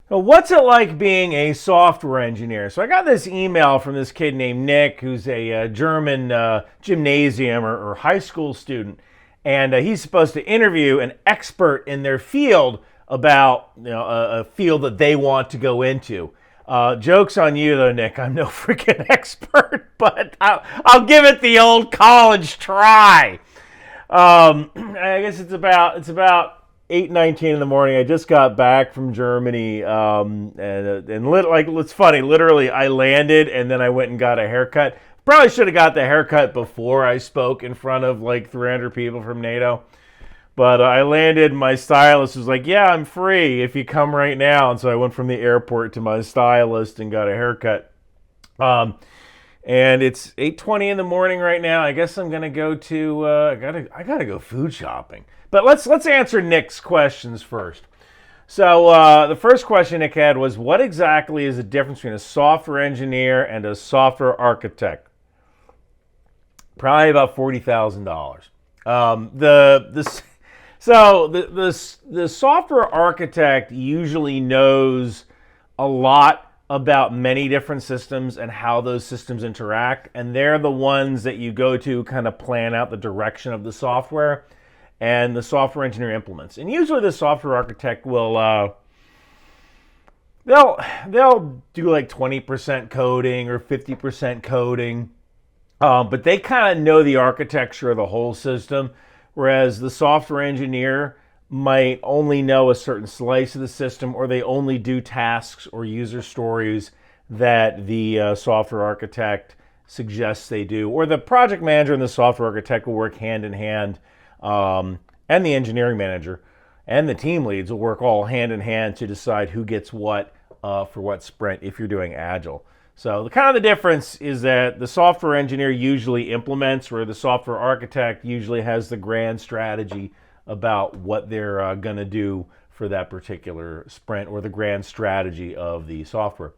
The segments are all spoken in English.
What's it like being a software engineer? So I got this email from this kid named Nick, who's a German gymnasium or high school student, and he's supposed to interview an expert in their field about a field that they want to go into. Joke's on you though, Nick. I'm no freaking expert, but I'll give it the old college try. I guess it's about 8:19 in the morning. I just got back from Germany, it's funny. Literally, I landed and then I went and got a haircut. Probably should have got the haircut before I spoke in front of like 300 people from NATO. But I landed. My stylist was like, "Yeah, I'm free if you come right now." And so I went from the airport to my stylist and got a haircut. And it's 8:20 in the morning right now. I guess I'm gonna go to I gotta go food shopping. But let's answer Nick's questions first. So the first question Nick had was, what exactly is the difference between a software engineer and a software architect? Probably about $40,000. The software architect usually knows a lot about many different systems and how those systems interact, and they're the ones that you go to kind of plan out the direction of the software, and the software engineer implements. And usually the software architect will they'll do like 20% coding or 50% coding, but they kind of know the architecture of the whole system, whereas the software engineer might only know a certain slice of the system, or they only do tasks or user stories that the software architect suggests they do. Or the project manager and the software architect will work hand in hand, and the engineering manager and the team leads will work all hand in hand to decide who gets what for what sprint if you're doing Agile. So the difference is that the software engineer usually implements, where the software architect usually has the grand strategy about what they're going to do for that particular sprint, or the grand strategy of the software.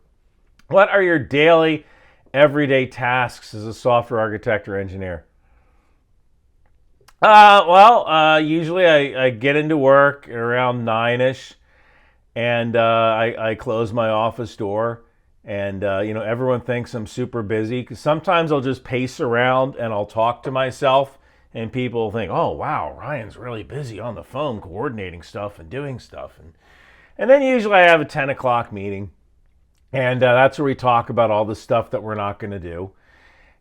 What are your daily, everyday tasks as a software architect or engineer? Usually I get into work around 9ish, and I close my office door, and everyone thinks I'm super busy, because sometimes I'll just pace around and I'll talk to myself. And people think, oh, wow, Ryan's really busy on the phone coordinating stuff and doing stuff. And then usually I have a 10 o'clock meeting. And that's where we talk about all the stuff that we're not going to do.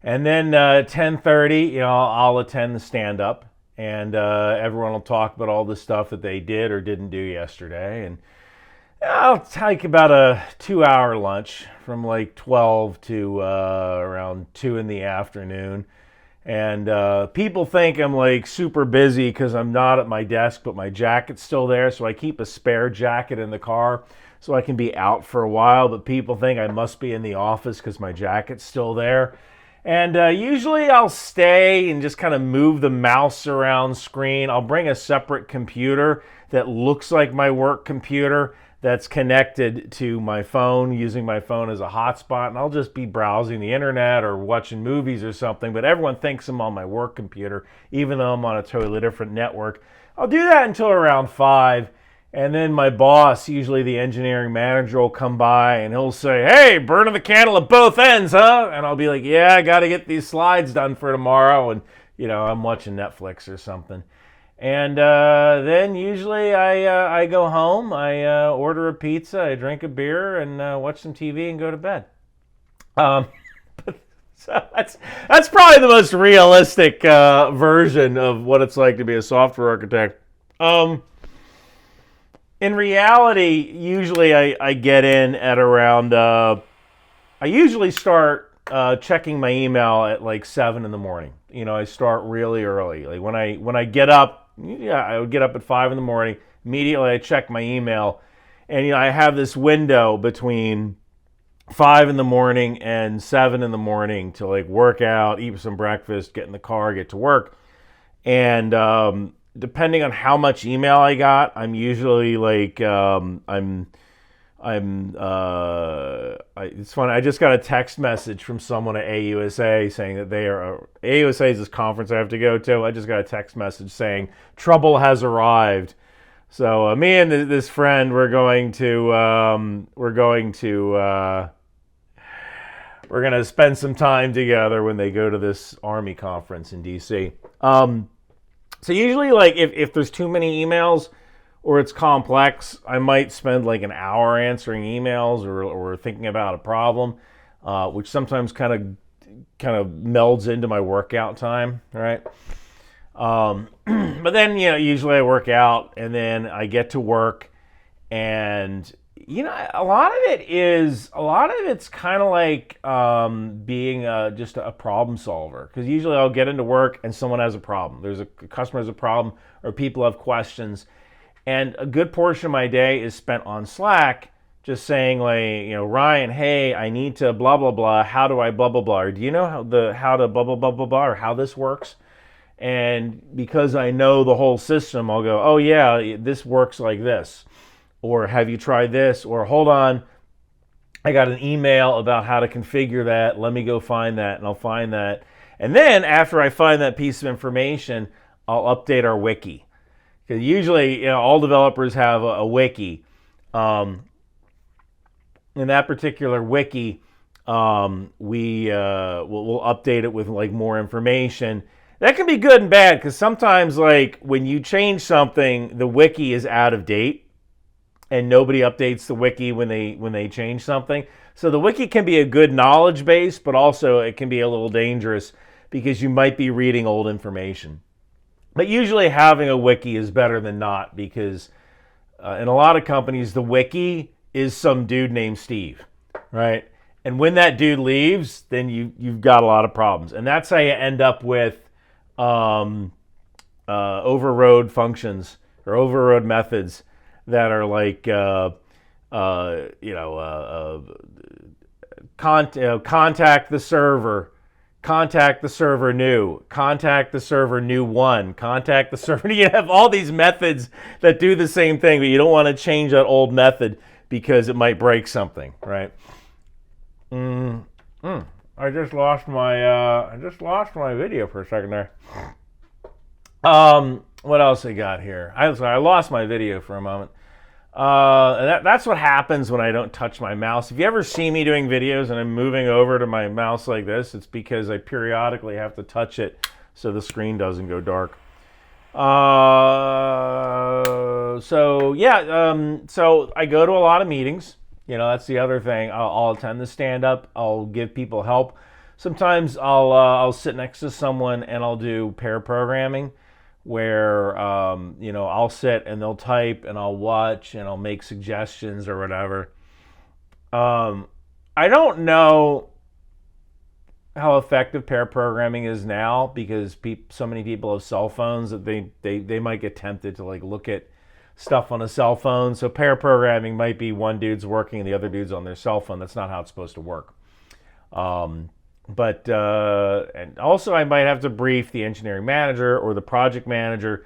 And then 10:30, I'll attend the stand-up. And everyone will talk about all the stuff that they did or didn't do yesterday. And I'll take about a 2-hour lunch from like 12 to around 2 in the afternoon. And people think I'm like super busy because I'm not at my desk, but my jacket's still there. So I keep a spare jacket in the car so I can be out for a while. But people think I must be in the office because my jacket's still there. And usually I'll stay and just kind of move the mouse around screen. I'll bring a separate computer that looks like my work computer that's connected to my phone, using my phone as a hotspot, and I'll just be browsing the internet or watching movies or something, but everyone thinks I'm on my work computer, even though I'm on a totally different network. I'll do that until around 5, and then my boss, usually the engineering manager, will come by and he'll say, hey, burning the candle at both ends, huh? And I'll be like, yeah, I got to get these slides done for tomorrow, and I'm watching Netflix or something. And then usually I go home, I order a pizza, I drink a beer, and watch some TV and go to bed. So that's probably the most realistic version of what it's like to be a software architect. In reality, usually I get in at around, I usually start checking my email at like 7 in the morning. I start really early. Like when I get up, I would get up at 5 in the morning. Immediately I check my email, and I have this window between 5 in the morning and 7 in the morning to like work out, eat some breakfast, get in the car, get to work. And depending on how much email I got, I'm usually like it's funny. I just got a text message from someone at AUSA saying that AUSA is this conference I have to go to. I just got a text message saying trouble has arrived So me and this friend, we're gonna spend some time together when they go to this Army conference in DC. So usually, like if there's too many emails or it's complex, I might spend like an hour answering emails or thinking about a problem, which sometimes kind of melds into my workout time, right? But then, usually I work out and then I get to work, and a lot of it's kind of like being just a problem solver, because usually I'll get into work and someone has a problem. There's a customer has a problem, or people have questions, and a good portion of my day is spent on Slack just saying, like, Ryan, hey, I need to blah blah blah. How do I blah blah blah? Or do you know how to blah blah blah blah blah, or how this works? And because I know the whole system, I'll go, oh yeah, this works like this. Or have you tried this? Or hold on, I got an email about how to configure that. Let me go find that, and I'll find that. And then after I find that piece of information, I'll update our wiki. Because usually, all developers have a wiki. In that particular wiki, we'll update it with like more information. That can be good and bad, because sometimes, like, when you change something, the wiki is out of date, and nobody updates the wiki when they change something. So the wiki can be a good knowledge base, but also it can be a little dangerous because you might be reading old information. But usually having a wiki is better than not, because in a lot of companies, the wiki is some dude named Steve, right? And when that dude leaves, then you've got a lot of problems. And that's how you end up with overrode functions or overrode methods that are like contact the server, contact the server new, contact the server new one, contact the server. You have all these methods that do the same thing, but you don't want to change that old method because it might break something, right? I just lost my video for a second there. What else I got here? I lost my video for a moment. And that's what happens when I don't touch my mouse. If you ever see me doing videos and I'm moving over to my mouse like this, it's because I periodically have to touch it so the screen doesn't go dark. So I go to a lot of meetings. That's the other thing. I'll attend the stand-up. I'll give people help. Sometimes I'll sit next to someone and I'll do pair programming, where I'll sit and they'll type and I'll watch and I'll make suggestions or whatever. I don't know how effective pair programming is now, because so many people have cell phones that they might get tempted to like look at stuff on a cell phone. So pair programming might be one dude's working and the other dude's on their cell phone. That's not how it's supposed to work. But and also I might have to brief the engineering manager or the project manager,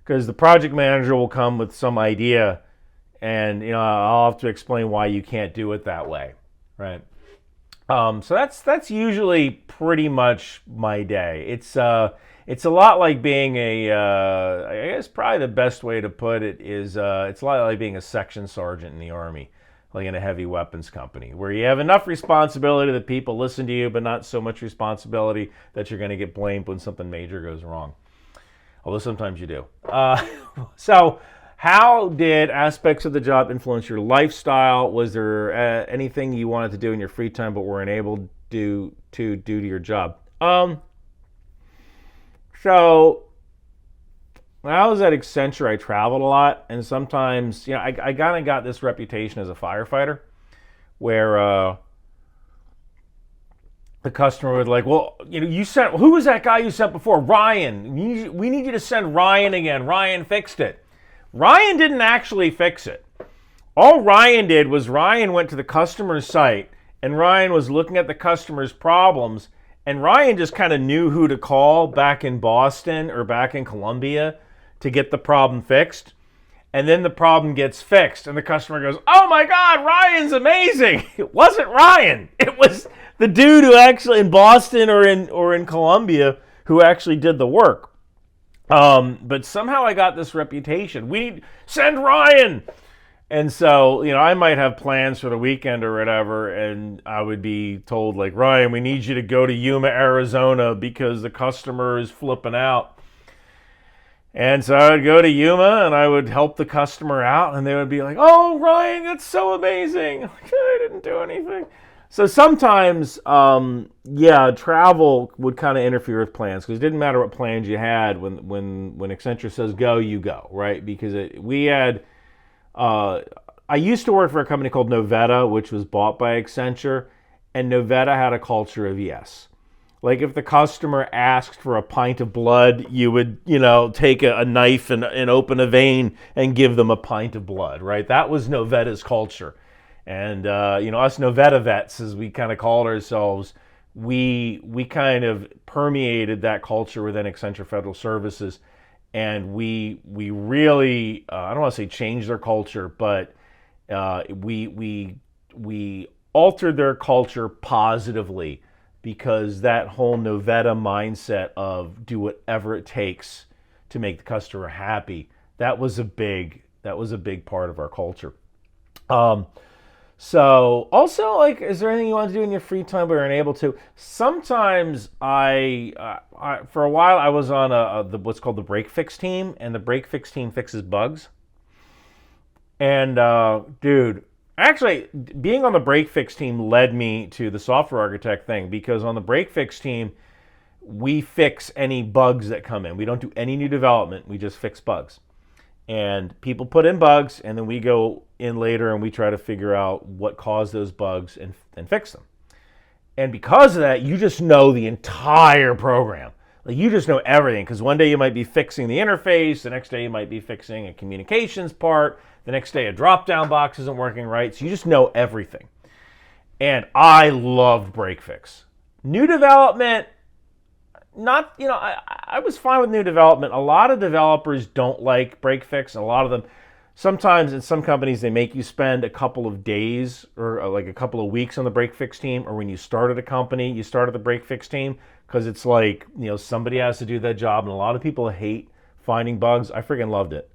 because the project manager will come with some idea, and I'll have to explain why you can't do it that way, right? So that's usually pretty much my day. It's a lot like being I guess probably the best way to put it is it's a lot like being a section sergeant in the Army, like in a heavy weapons company, where you have enough responsibility that people listen to you, but not so much responsibility that you're going to get blamed when something major goes wrong. Although sometimes you do. So how did aspects of the job influence your lifestyle? Was there anything you wanted to do in your free time but weren't able to do to your job? So when I was at Accenture, I traveled a lot, and sometimes, I kind of got this reputation as a firefighter, where the customer would like, well, who was that guy you sent before? Ryan. We need you to send Ryan again. Ryan fixed it. Ryan didn't actually fix it. All Ryan did was Ryan went to the customer's site, and Ryan was looking at the customer's problems, and Ryan just kind of knew who to call back in Boston or back in Columbia to get the problem fixed. And then the problem gets fixed, and the customer goes, oh my God, Ryan's amazing. It wasn't Ryan. It was the dude who actually in Boston or in Columbia who actually did the work. But somehow I got this reputation. We need send Ryan. And so, I might have plans for the weekend or whatever, and I would be told, like, Ryan, we need you to go to Yuma, Arizona because the customer is flipping out. And so I would go to Yuma and I would help the customer out, and they would be like, oh, Ryan, that's so amazing. I'm like, I didn't do anything. So sometimes, travel would kind of interfere with plans because it didn't matter what plans you had. When Accenture says go, you go, right? Because we had, I used to work for a company called Novetta, which was bought by Accenture, and Novetta had a culture of yes. Like if the customer asked for a pint of blood, you would, take a knife and open a vein and give them a pint of blood, right? That was Novetta's culture. And, us Novetta vets, as we kind of called ourselves, we kind of permeated that culture within Accenture Federal Services. And we really, I don't want to say changed their culture, but we altered their culture positively, because that whole Novetta mindset of do whatever it takes to make the customer happy, that was a big part of our culture. So also, like, is there anything you want to do in your free time but you're unable to? Sometimes I for a while I was on what's called the break fix team, and the break fix team fixes bugs. And dude, actually, being on the break fix team led me to the software architect thing, because on the break fix team, we fix any bugs that come in. We don't do any new development. We just fix bugs. And people put in bugs, and then we go in later and we try to figure out what caused those bugs and fix them. And because of that, you just know the entire program. Like, you just know everything, because one day you might be fixing the interface, the next day you might be fixing a communications part, the next day a drop-down box isn't working right, so you just know everything. And I loved break fix. New development, not, I was fine with new development. A lot of developers don't like break fix, and a lot of them, sometimes in some companies, they make you spend a couple of days or like a couple of weeks on the break fix team, or when you started a company, you started the break fix team, because it's like, somebody has to do that job, and a lot of people hate finding bugs. I freaking loved it.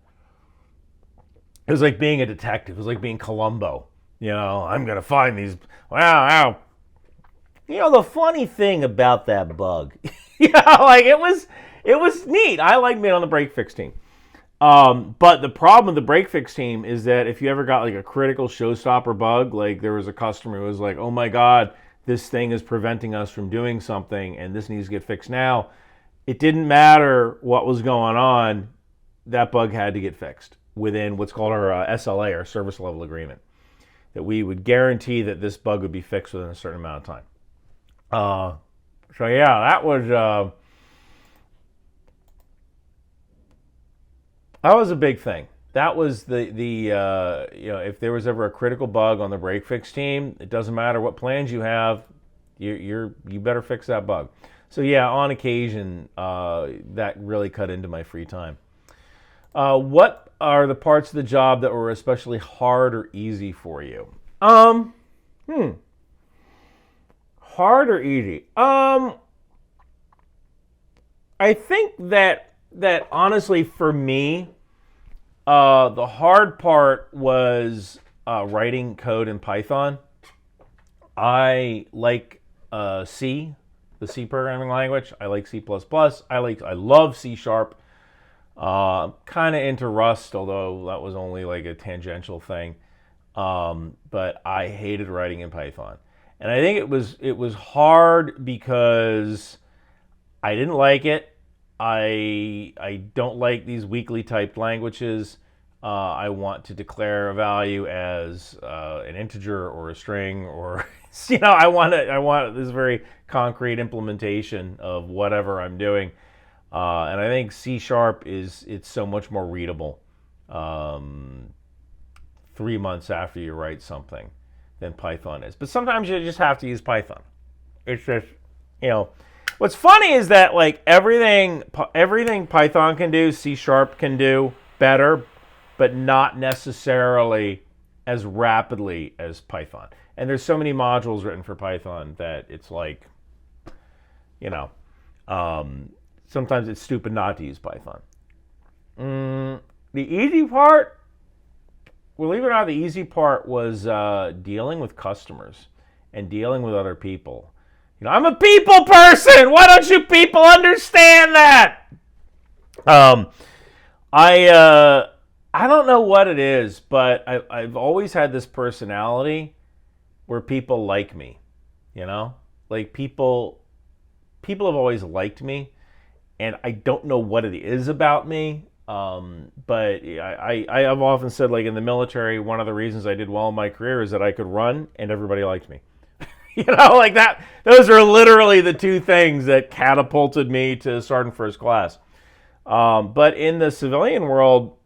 It was like being a detective. It was like being Columbo. I'm going to find these. Wow. The funny thing about that bug, like it was neat. I liked being on the break fix team. But the problem with the break fix team is that if you ever got like a critical showstopper bug, like there was a customer who was like, oh my God, this thing is preventing us from doing something and this needs to get fixed now. It didn't matter what was going on. That bug had to get fixed within what's called our SLA, our service level agreement, that we would guarantee that this bug would be fixed within a certain amount of time. So yeah, that was a big thing. That was the if there was ever a critical bug on the break fix team, it doesn't matter what plans you have, you better fix that bug. So yeah, on occasion, that really cut into my free time. What are the parts of the job that were especially hard or easy for you? Hard or easy? I think that honestly for me, the hard part was writing code in Python. I like C, the C programming language. I like C++. I love C#. Kind of into Rust, although that was only like a tangential thing. But I hated writing in Python. And I think it was hard because I didn't like it. I don't like these weakly typed languages. I want to declare a value as an integer or a string, or I want this very concrete implementation of whatever I'm doing. And I think C# it's so much more readable 3 months after you write something than Python is. But sometimes you just have to use Python. It's just, what's funny is that like everything Python can do, C# can do better, but not necessarily as rapidly as Python. And there's so many modules written for Python that it's like, sometimes it's stupid not to use Python. The easy part, believe it or not, the easy part was dealing with customers and dealing with other people. I'm a people person. Why don't you people understand that? I don't know what it is, but I've always had this personality where people like me. Like people have always liked me, and I don't know what it is about me. But I have often said, like in the military, one of the reasons I did well in my career is that I could run and everybody liked me. Like that. Those are literally the two things that catapulted me to sergeant first class. But in the civilian world,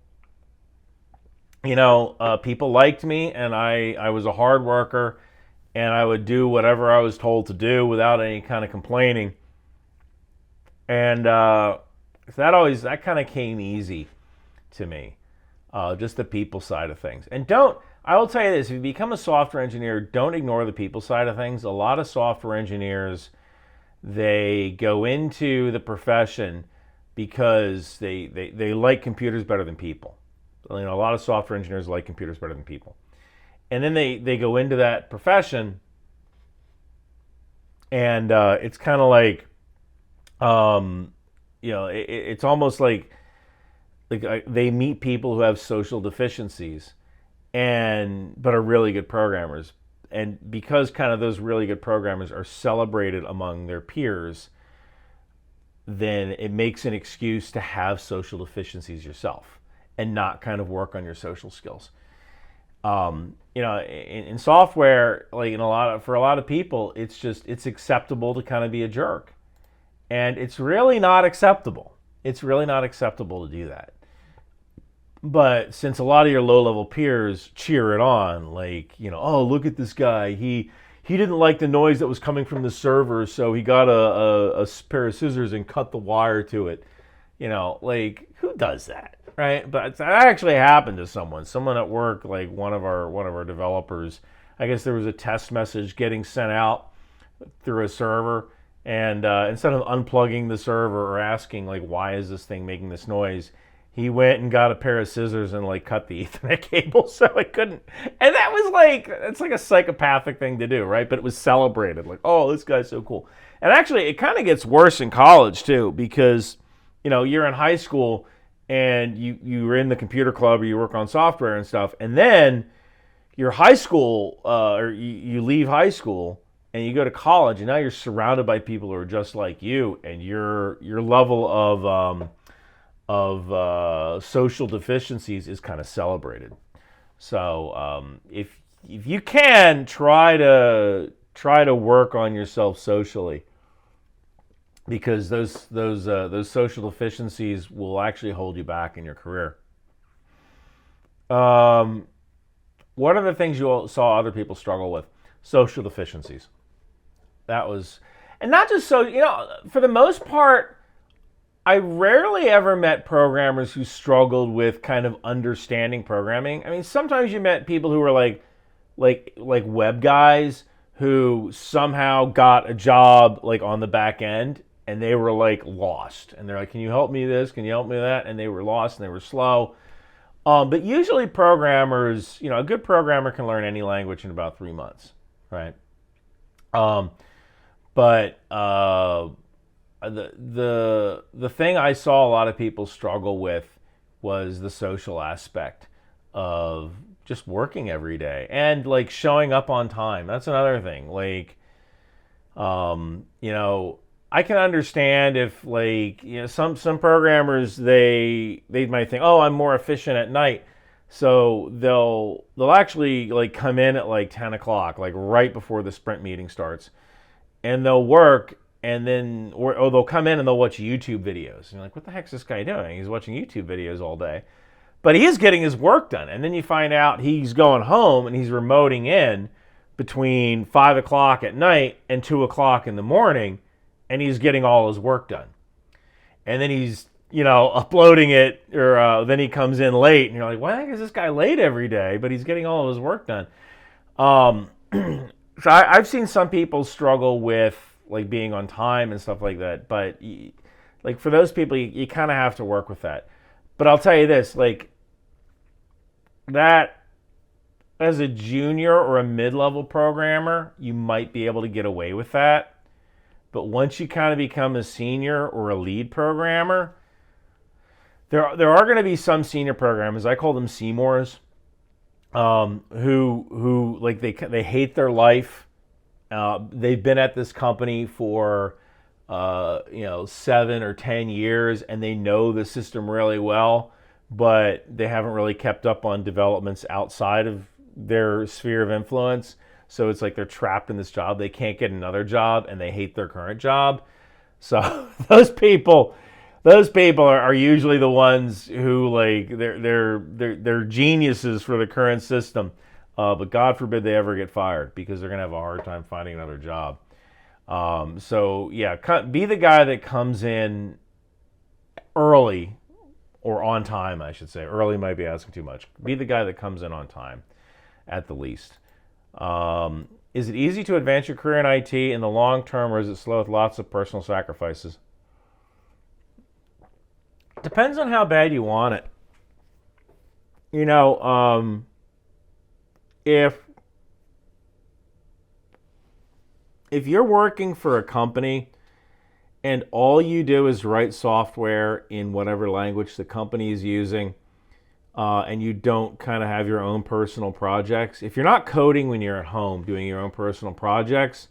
people liked me, and I was a hard worker, and I would do whatever I was told to do without any kind of complaining. And that kind of came easy to me, just the people side of things. And I will tell you this, if you become a software engineer, don't ignore the people side of things. A lot of software engineers, they go into the profession because they like computers better than people. A lot of software engineers like computers better than people. And then they go into that profession, and it's kind of like, it's almost like they meet people who have social deficiencies but are really good programmers. And because kind of those really good programmers are celebrated among their peers, then it makes an excuse to have social deficiencies yourself and not kind of work on your social skills. In software, like for a lot of people, it's acceptable to kind of be a jerk. And it's really not acceptable. It's really not acceptable to do that. But since a lot of your low-level peers cheer it on, like, oh, look at this guy. He didn't like the noise that was coming from the server, so he got a pair of scissors and cut the wire to it. Like, who does that, right? But that actually happened to someone at work, like one of our developers. I guess there was a test message getting sent out through a server, and instead of unplugging the server or asking, like, why is this thing making this noise, he went and got a pair of scissors and, like, cut the Ethernet cable so it couldn't. And that was like, it's like a psychopathic thing to do, right? But it was celebrated, like, oh, this guy's so cool. And actually, it kind of gets worse in college, too, because, you're in high school and you're in the computer club or you work on software and stuff, and then your high school, or you leave high school, and you go to college, and now you're surrounded by people who are just like you, and your level of social deficiencies is kind of celebrated. So if you can, try to work on yourself socially, because those social deficiencies will actually hold you back in your career. What are the things you saw other people struggle with? Social deficiencies. And not just so, for the most part, I rarely ever met programmers who struggled with kind of understanding programming. I mean, sometimes you met people who were like web guys who somehow got a job like on the back end, and they were like lost. And they're like, can you help me this? Can you help me that? And they were lost and they were slow. But usually programmers, a good programmer can learn any language in about 3 months, right? But the thing I saw a lot of people struggle with was the social aspect of just working every day and like showing up on time. That's another thing. Like, I can understand if like, some programmers, they might think, oh, I'm more efficient at night. So they'll actually like come in at like 10 o'clock, like right before the sprint meeting starts, and they'll work. And then, or they'll come in and they'll watch YouTube videos. And you're like, what the heck's this guy doing? He's watching YouTube videos all day. But he is getting his work done. And then you find out he's going home and he's remoting in between 5 o'clock at night and 2 o'clock in the morning, and he's getting all his work done. And then he's, uploading it, or then he comes in late, and you're like, why the heck is this guy late every day? But he's getting all of his work done. So I've seen some people struggle with like being on time and stuff like that, but like for those people, you kind of have to work with that. But I'll tell you this, like that as a junior or a mid-level programmer, you might be able to get away with that. But once you kind of become a senior or a lead programmer, there are going to be some senior programmers, I call them Seymours, who like they hate their life. They've been at this company for 7 or 10 years, and they know the system really well, but they haven't really kept up on developments outside of their sphere of influence. So it's like they're trapped in this job. They can't get another job, and they hate their current job. So those people are usually the ones who like they're geniuses for the current system. But God forbid they ever get fired, because they're gonna have a hard time finding another job. So yeah, be the guy that comes in early, or on time, I should say. Early might be asking too much. Be the guy that comes in on time, at the least. Is it easy to advance your career in IT in the long term, or is it slow with lots of personal sacrifices? Depends on how bad you want it. If you're working for a company and all you do is write software in whatever language the company is using, and you don't kind of have your own personal projects, if you're not coding when you're at home doing your own personal projects,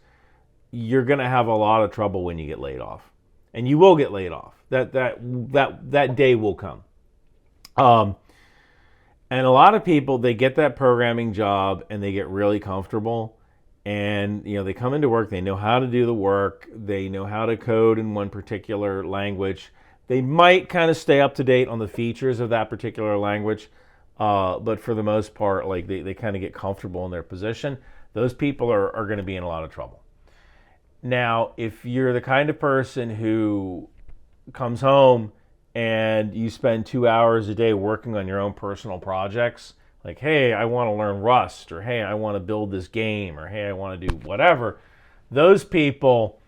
you're going to have a lot of trouble when you get laid off. And you will get laid off. That day will come. And a lot of people, they get that programming job and they get really comfortable, and they come into work, they know how to do the work, they know how to code in one particular language. They might kind of stay up to date on the features of that particular language, but for the most part, like they kind of get comfortable in their position. Those people are going to be in a lot of trouble. Now, if you're the kind of person who comes home and you spend 2 hours a day working on your own personal projects, like, hey, I want to learn Rust, or hey, I want to build this game, or hey, I want to do whatever, those people,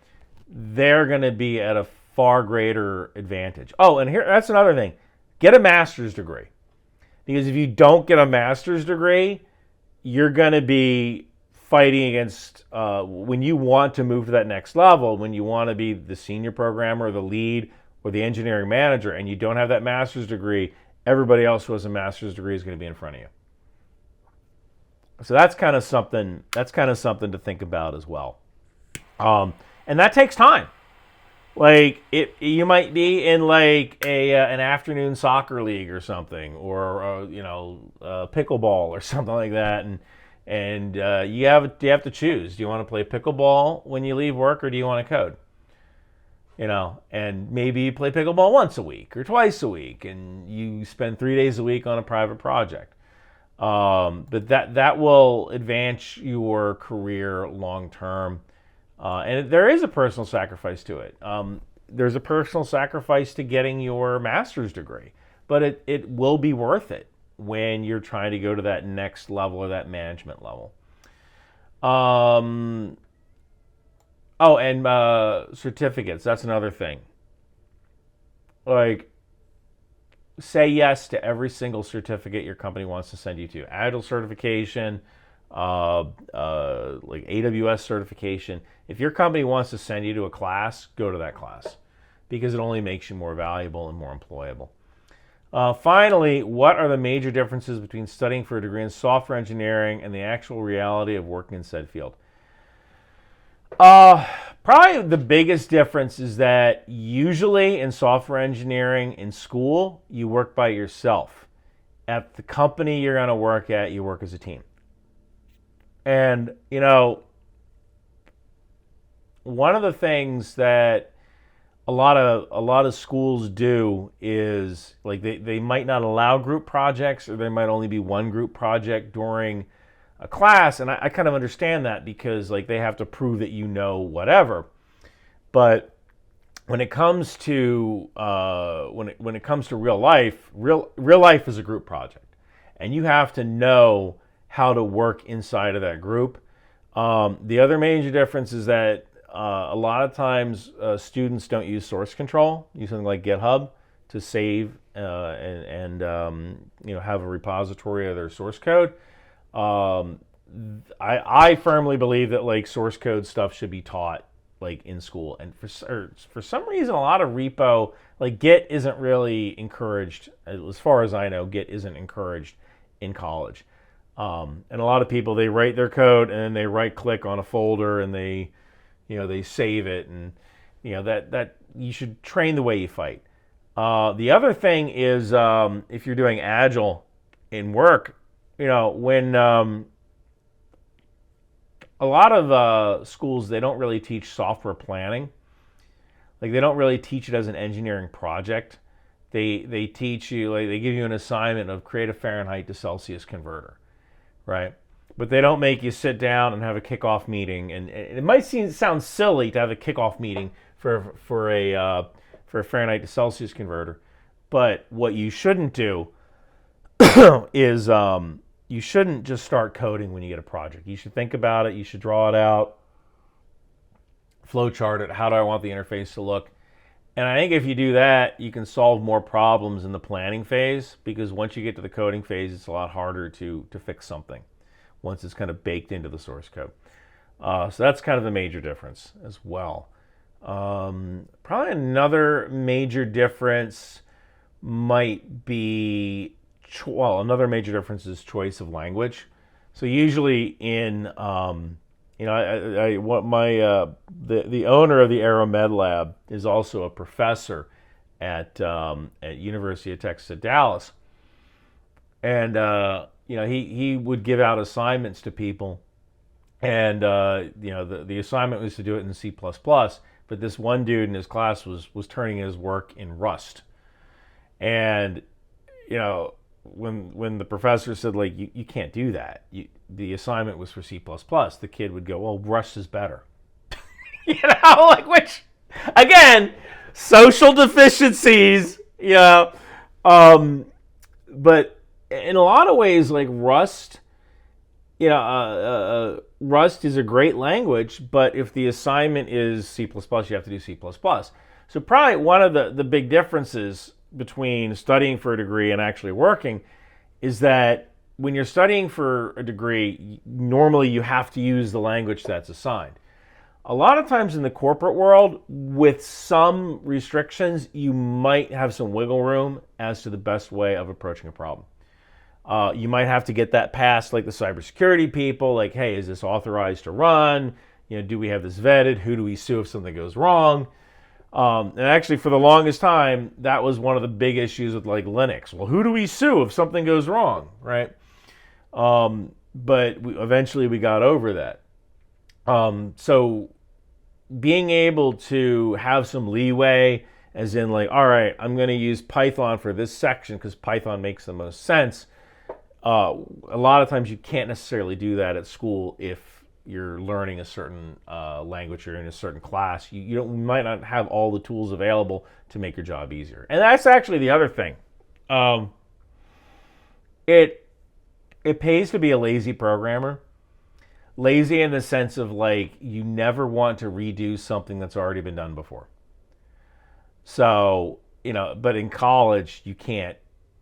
they're going to be at a far greater advantage. Oh, and that's another thing. Get a master's degree. Because if you don't get a master's degree, you're going to be fighting against, when you want to move to that next level, when you want to be the senior programmer, or the lead, or the engineering manager, and you don't have that master's degree, everybody else who has a master's degree is going to be in front of you. So that's kind of something to think about as well. And that takes time. Like you might be in like an afternoon soccer league or something, or pickleball or something like that, and you have to choose. Do you want to play pickleball when you leave work, or do you want to code? And maybe you play pickleball once a week or twice a week, and you spend 3 days a week on a private project. But that will advance your career long term. And there is a personal sacrifice to it. There's a personal sacrifice to getting your master's degree, but it will be worth it when you're trying to go to that next level, or that management level. Certificates, that's another thing. Like, say yes to every single certificate your company wants to send you to. Agile certification, like AWS certification. If your company wants to send you to a class, go to that class, because it only makes you more valuable and more employable. Finally, what are the major differences between studying for a degree in software engineering and the actual reality of working in said field? Probably the biggest difference is that usually in software engineering in school, you work by yourself. At the company you're going to work at, you work as a team. And, one of the things that a lot of schools do is, like, they might not allow group projects, or there might only be one group project during a class, and I kind of understand that, because like they have to prove that whatever. But when it comes to when it comes to real life is a group project, and you have to know how to work inside of that group. The other major difference is that a lot of times students don't use source control, use something like GitHub to save and have a repository of their source code. I firmly believe that like source code stuff should be taught like in school, and for some reason a lot of repo like Git isn't really encouraged. As far as I know, Git isn't encouraged in college. And a lot of people, they write their code and then they right click on a folder and they save it, and that you should train the way you fight. The other thing is if you're doing agile in work, when a lot of schools, they don't really teach software planning. Like they don't really teach it as an engineering project. They teach you, like they give you an assignment of create a Fahrenheit to Celsius converter, right? But they don't make you sit down and have a kickoff meeting. And it might sound silly to have a kickoff meeting for a Fahrenheit to Celsius converter, but what you shouldn't do is you shouldn't just start coding when you get a project. You should think about it. You should draw it out, flowchart it. How do I want the interface to look? And I think if you do that, you can solve more problems in the planning phase, because once you get to the coding phase, it's a lot harder to fix something once it's kind of baked into the source code. So that's kind of the major difference as well. Probably another major difference might be, another major difference is choice of language. So usually in, the owner of the AeroMed Lab is also a professor at University of Texas at Dallas, and he would give out assignments to people, and the assignment was to do it in C++, but this one dude in his class was turning his work in Rust, and when the professor said, like, you can't do that, the assignment was for C++, the kid would go, well, Rust is better. Which, again, social deficiencies, but in a lot of ways, like Rust, Rust is a great language, but if the assignment is C++, you have to do C++. So probably one of the big differences between studying for a degree and actually working is that when you're studying for a degree, normally you have to use the language that's assigned. A lot of times in the corporate world, with some restrictions, you might have some wiggle room as to the best way of approaching a problem. You might have to get that past like the cybersecurity people, like, hey, is this authorized to run? Do we have this vetted? Who do we sue if something goes wrong? And actually, for the longest time, that was one of the big issues with like Linux. Well, who do we sue if something goes wrong, right? But eventually we got over that. So being able to have some leeway, as in like, all right, I'm going to use Python for this section because Python makes the most sense. A lot of times you can't necessarily do that at school if you're learning a certain language or in a certain class. You might not have all the tools available to make your job easier. And that's actually the other thing. It pays to be a lazy programmer. Lazy in the sense of like you never want to redo something that's already been done before. So, but in college you can't.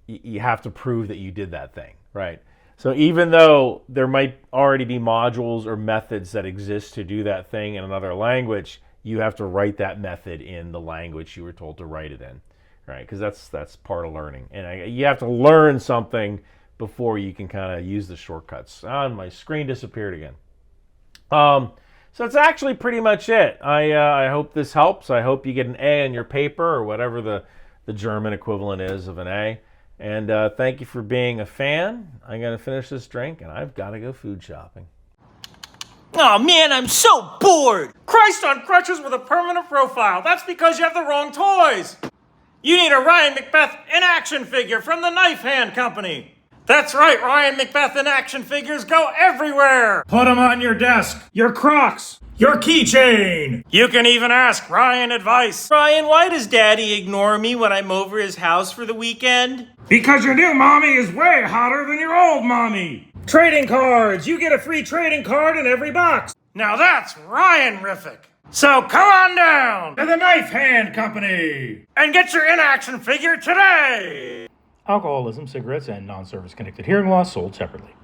You have to prove that you did that thing, right? So even though there might already be modules or methods that exist to do that thing in another language, you have to write that method in the language you were told to write it in, right? Because that's part of learning. And you have to learn something before you can kind of use the shortcuts. My screen disappeared again. So that's actually pretty much it. I hope this helps. I hope you get an A on your paper or whatever the German equivalent is of an A. And thank you for being a fan. I'm going to finish this drink, and I've got to go food shopping. Oh man, I'm so bored! Christ on crutches with a permanent profile. That's because you have the wrong toys. You need a Ryan Macbeth in action figure from the Knife Hand Company. That's right, Ryan Macbeth in action figures go everywhere. Put them on your desk, your Crocs, your keychain. You can even ask Ryan advice. Ryan, why does Daddy ignore me when I'm over his house for the weekend? Because your new mommy is way hotter than your old mommy. Trading cards. You get a free trading card in every box. Now that's Ryan-rific. So come on down to the Knife Hand Company and get your in-action figure today! Alcoholism, cigarettes, and non-service connected hearing loss sold separately.